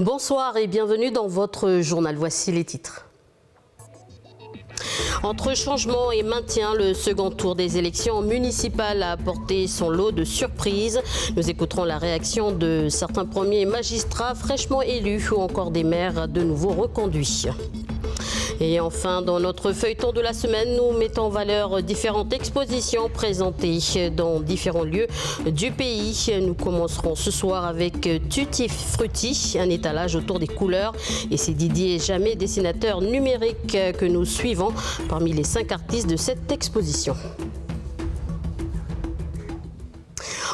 Bonsoir et bienvenue dans votre journal. Voici les titres. Entre changement et maintien, le second tour des élections municipales a apporté son lot de surprises. Nous écouterons la réaction de certains premiers magistrats fraîchement élus ou encore des maires de nouveau reconduits. Et enfin, dans notre feuilleton de la semaine, nous mettons en valeur différentes expositions présentées dans différents lieux du pays. Nous commencerons ce soir avec Tutti Frutti, un étalage autour des couleurs. Et c'est Didier Jamais, dessinateur numérique, que nous suivons parmi les 5 artistes de cette exposition.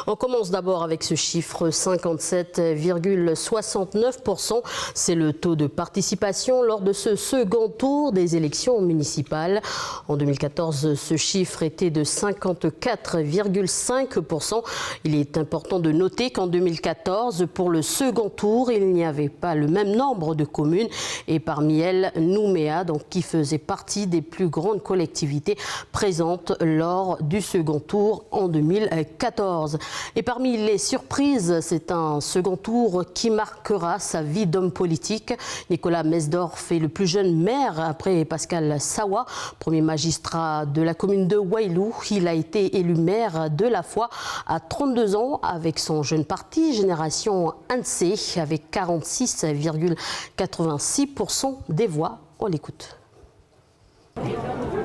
On commence d'abord avec ce chiffre, 57,69%. C'est le taux de participation lors de ce second tour des élections municipales. En 2014, ce chiffre était de 54,5%. Il est important de noter qu'en 2014, pour le second tour, il n'y avait pas le même nombre de communes et parmi elles, Nouméa, donc, qui faisait partie des plus grandes collectivités présentes lors du second tour en 2014. Et parmi les surprises, c'est un second tour qui marquera sa vie d'homme politique. Nicolas Mesdorf est le plus jeune maire après Pascal Sawa, premier magistrat de la commune de Wailou. Il a été élu maire de la Foi à 32 ans avec son jeune parti Génération ANC avec 46,86% des voix. On l'écoute.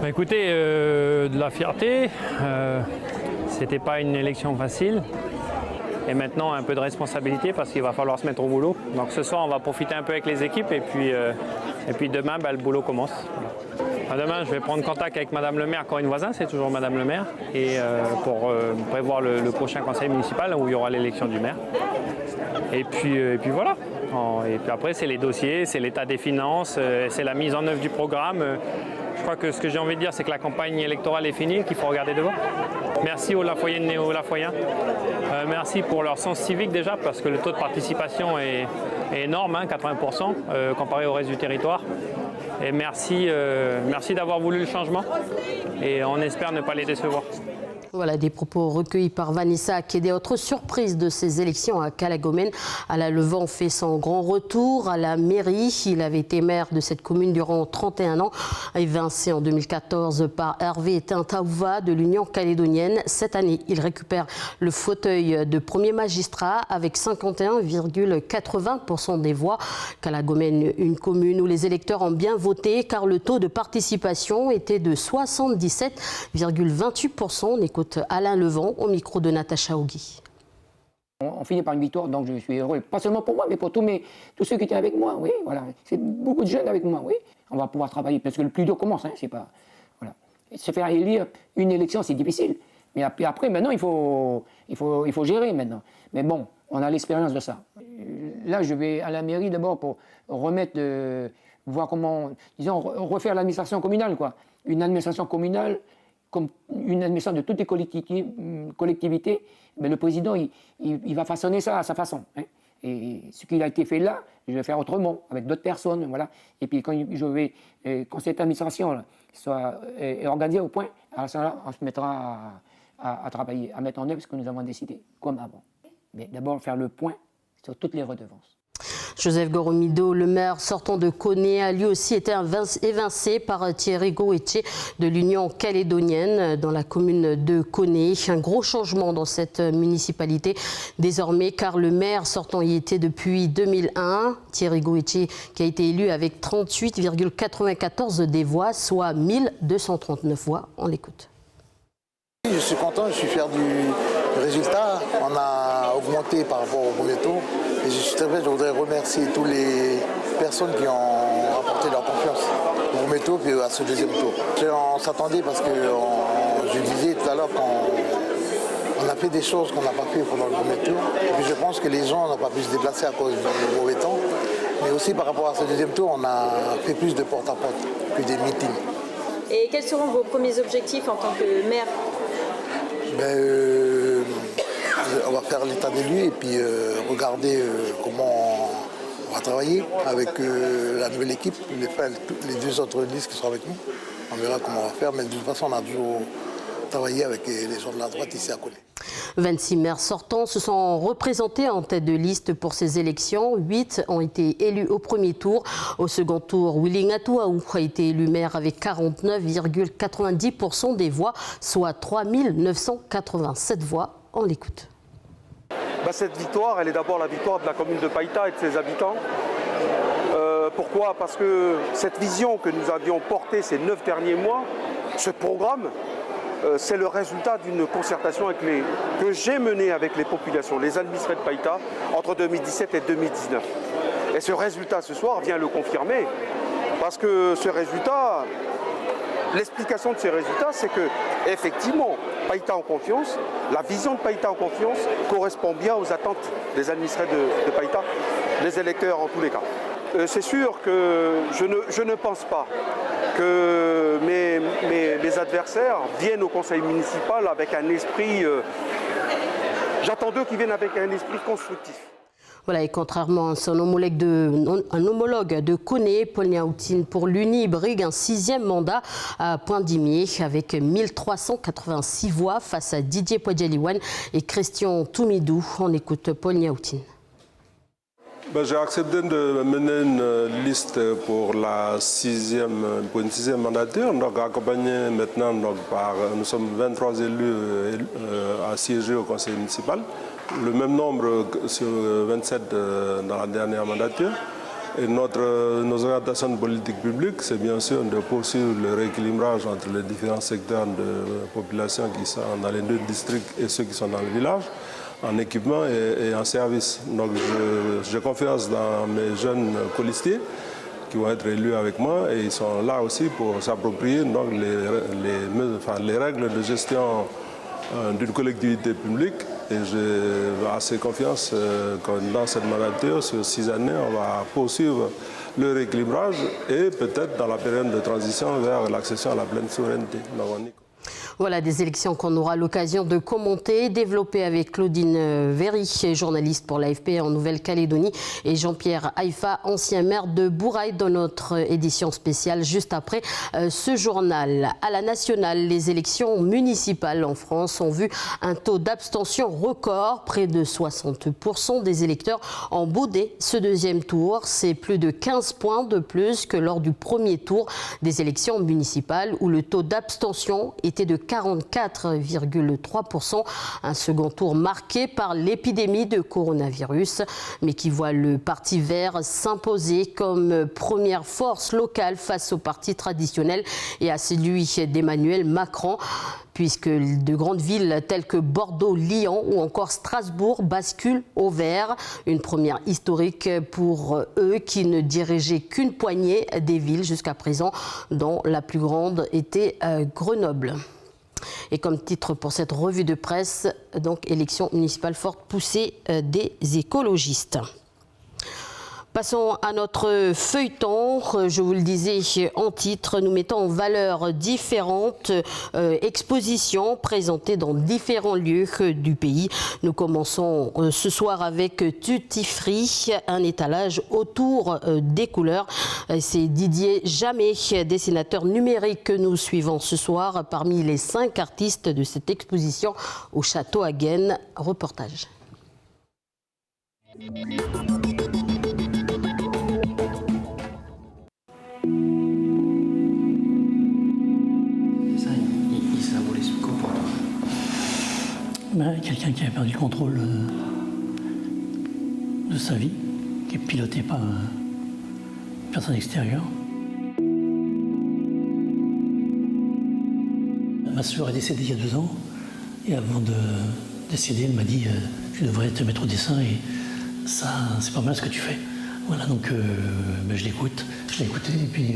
Écoutez, de la fierté. C'était pas une élection facile. Et maintenant, un peu de responsabilité parce qu'il va falloir se mettre au boulot. Donc ce soir, on va profiter un peu avec les équipes et puis demain, le boulot commence. Voilà. Demain, je vais prendre contact avec Madame le maire, Corinne Voisin, c'est toujours Madame le maire, et pour prévoir le prochain conseil municipal où il y aura l'élection du maire. Et puis voilà. Et puis après, c'est les dossiers, c'est l'état des finances, c'est la mise en œuvre du programme. Je crois que ce que j'ai envie de dire, c'est que la campagne électorale est finie, qu'il faut regarder devant. Merci aux Lafoyennes et aux Lafoyens. Merci pour leur sens civique déjà, parce que le taux de participation est énorme, 80%, comparé au reste du territoire. Et merci d'avoir voulu le changement. Et on espère ne pas les décevoir. Voilà des propos recueillis par Vanessa Akédé. Autre surprise de ces élections à Calagomène. Alain Levent fait son grand retour à la mairie. Il avait été maire de cette commune durant 31 ans, évincé en 2014 par Hervé Tintaouva de l'Union calédonienne. Cette année, il récupère le fauteuil de premier magistrat avec 51,80% des voix. Calagomène, une commune où les électeurs ont bien voté car le taux de participation était de 77,28%. On écoute Alain Levent au micro de Natacha Ougui. On finit par une victoire, donc je suis heureux. Pas seulement pour moi, mais pour tous ceux qui étaient avec moi. Oui, voilà. C'est beaucoup de jeunes avec moi, oui. On va pouvoir travailler, parce que le plus dur commence, c'est pas... Voilà. Se faire élire une élection, c'est difficile. Mais après, maintenant, il faut gérer, maintenant. Mais bon, on a l'expérience de ça. Là, je vais à la mairie d'abord pour remettre... voir comment... Disons, refaire l'administration communale, quoi. Une administration communale... comme une administration de toutes les collectivités, mais le président, il va façonner ça à sa façon. Et ce qui a été fait là, je vais faire autrement, avec d'autres personnes. Voilà. Et puis quand cette administration soit organisée au point, alors ça, on se mettra à travailler, à mettre en œuvre ce que nous avons décidé, comme avant. Mais d'abord, faire le point sur toutes les redevances. Joseph Goromido, le maire sortant de Koné, a lui aussi été évincé par Thierry Goethe de l'Union calédonienne dans la commune de Koné. Un gros changement dans cette municipalité désormais car le maire sortant y était depuis 2001. Thierry Goethe qui a été élu avec 38,94% des voix, soit 1239 voix. On l'écoute. Je suis content, je suis fier du résultat. On a augmenté par rapport au premier tour. Et je suis très bien, je voudrais remercier toutes les personnes qui ont apporté leur confiance au premier tour et à ce deuxième tour. On s'attendait parce que je disais tout à l'heure qu'on a fait des choses qu'on n'a pas fait pendant le premier tour. Et puis je pense que les gens n'ont pas pu se déplacer à cause du mauvais temps. Mais aussi par rapport à ce deuxième tour, on a fait plus de porte-à-porte, plus des meetings. Et quels seront vos premiers objectifs en tant que maire ? On va faire l'état des lieux et puis regarder comment on va travailler avec la nouvelle équipe, les deux autres listes qui sont avec nous. On verra comment on va faire, mais de toute façon, on a toujours travaillé avec les gens de la droite ici à Koné. 26 maires sortants se sont représentés en tête de liste pour ces élections. 8 ont été élus au premier tour. Au second tour, Willy Ngatuaou a été élu maire avec 49,90% des voix, soit 3 987 voix. On l'écoute. Cette victoire, elle est d'abord la victoire de la commune de Païta et de ses habitants. Pourquoi? Parce que cette vision que nous avions portée ces 9 derniers mois, ce programme, c'est le résultat d'une concertation que j'ai menée avec les populations, les administrés de Païta, entre 2017 et 2019. Et ce résultat ce soir vient le confirmer, parce que ce résultat, l'explication de ces résultats, c'est que effectivement, Païta en confiance, la vision de Païta en confiance correspond bien aux attentes des administrés de Païta, des électeurs en tous les cas. C'est sûr que je ne pense pas que mes adversaires viennent au conseil municipal avec un esprit... J'attends d'eux qu'ils viennent avec un esprit constructif. Voilà, et contrairement à son homologue de Koné, Paul Niaoutine pour l'Uni brigue un 6e mandat à Poindimier avec 1386 voix face à Didier Poidjaliwan et Christian Toumidou. On écoute Paul Niaoutine. J'ai accepté de mener une liste pour une 6e mandature, donc accompagné maintenant nous sommes 23 élus à siéger au conseil municipal, le même nombre sur 27 dans la dernière mandature. Et nos orientations de politique publique, c'est bien sûr de poursuivre le rééquilibrage entre les différents secteurs de population qui sont dans les 2 districts et ceux qui sont dans le village, en équipement et en service. Donc j'ai confiance dans mes jeunes colistiers qui vont être élus avec moi et ils sont là aussi pour s'approprier les règles de gestion d'une collectivité publique. Et j'ai assez confiance que dans cette mandature, sur 6 années, on va poursuivre le rééquilibrage et peut-être dans la période de transition vers l'accession à la pleine souveraineté. Voilà des élections qu'on aura l'occasion de commenter, développer avec Claudine Véry, journaliste pour l'AFP en Nouvelle-Calédonie, et Jean-Pierre Haïfa, ancien maire de Bourail, dans notre édition spéciale juste après ce journal. À la nationale, les élections municipales en France ont vu un taux d'abstention record. Près de 60% des électeurs ont boudé ce 2e tour. C'est plus de 15 points de plus que lors du premier tour des élections municipales où le taux d'abstention était de 44,3%, un second tour marqué par l'épidémie de coronavirus, mais qui voit le Parti vert s'imposer comme première force locale face au parti traditionnel et à celui d'Emmanuel Macron, puisque de grandes villes telles que Bordeaux, Lyon ou encore Strasbourg basculent au vert. Une première historique pour eux qui ne dirigeaient qu'une poignée des villes jusqu'à présent, dont la plus grande était Grenoble. Et comme titre pour cette revue de presse, donc élection municipale forte poussée des écologistes. Passons à notre feuilleton. Je vous le disais en titre, nous mettons en valeur différentes expositions présentées dans différents lieux du pays. Nous commençons ce soir avec Tutti Free, un étalage autour des couleurs. C'est Didier Jamet, dessinateur numérique, que nous suivons ce soir parmi les 5 artistes de cette exposition au Château Hagen. Reportage. Quelqu'un qui a perdu le contrôle de sa vie, qui est piloté par une personne extérieure. Ma soeur est décédée il y a 2 ans, et avant de décéder, elle m'a dit tu devrais te mettre au dessin, et ça, c'est pas mal ce que tu fais. Voilà, donc je l'écoute, je l'ai écouté, et puis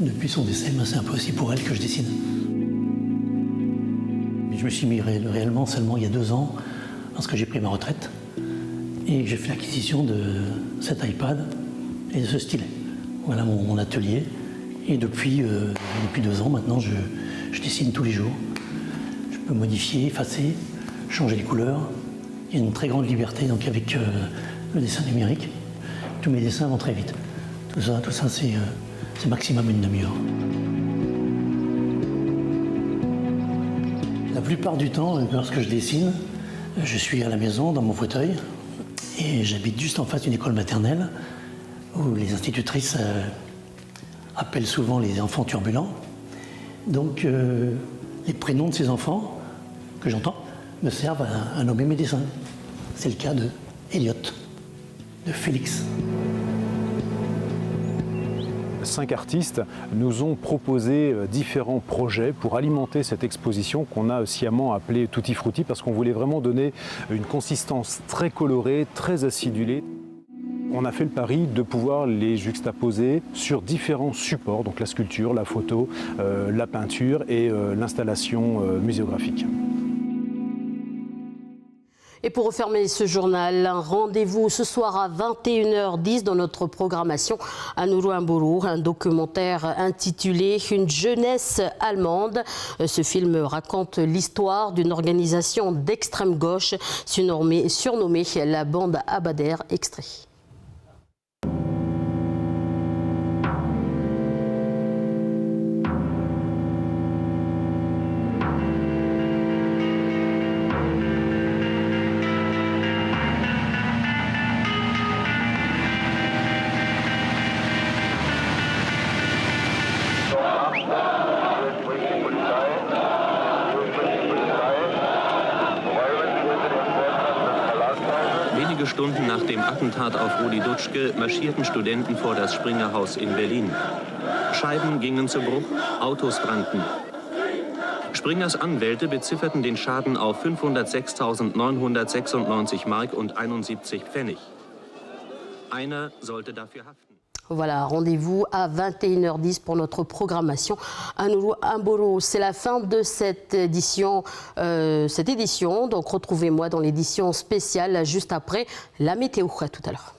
depuis son décès, c'est un peu aussi pour elle que je dessine. Je me suis mis réellement seulement il y a 2 ans, lorsque j'ai pris ma retraite, et j'ai fait l'acquisition de cet iPad et de ce stylet. Voilà mon atelier, et depuis 2 ans maintenant, je dessine tous les jours. Je peux modifier, effacer, changer les couleurs. Il y a une très grande liberté donc avec le dessin numérique. Tous mes dessins vont très vite. Tout ça c'est maximum une demi-heure. La plupart du temps, lorsque je dessine, Je suis à la maison, dans mon fauteuil, et j'habite juste en face d'une école maternelle où les institutrices appellent souvent les enfants turbulents. Donc, les prénoms de ces enfants, que j'entends, me servent à nommer mes dessins. C'est le cas de Elliot, de Félix. 5 artistes nous ont proposé différents projets pour alimenter cette exposition qu'on a sciemment appelée Tutti Frutti parce qu'on voulait vraiment donner une consistance très colorée, très acidulée. On a fait le pari de pouvoir les juxtaposer sur différents supports, donc la sculpture, la photo, la peinture et l'installation muséographique. Et pour refermer ce journal, un rendez-vous ce soir à 21h10 dans notre programmation Anuru Mburu, un documentaire intitulé « Une jeunesse allemande ». Ce film raconte l'histoire d'une organisation d'extrême gauche surnommée la bande Abadère. Extrait. Wenige Stunden nach dem Attentat auf Rudi Dutschke marschierten Studenten vor das Springer-Haus in Berlin. Scheiben gingen zu Bruch, Autos brannten. Springers Anwälte bezifferten den Schaden auf 506.996 Mark und 71 Pfennig. Einer sollte dafür haften. Voilà, rendez-vous à 21h10 pour notre programmation Anuru Mburu. C'est la fin de cette édition. Donc retrouvez-moi dans l'édition spéciale juste après la météo. À tout à l'heure.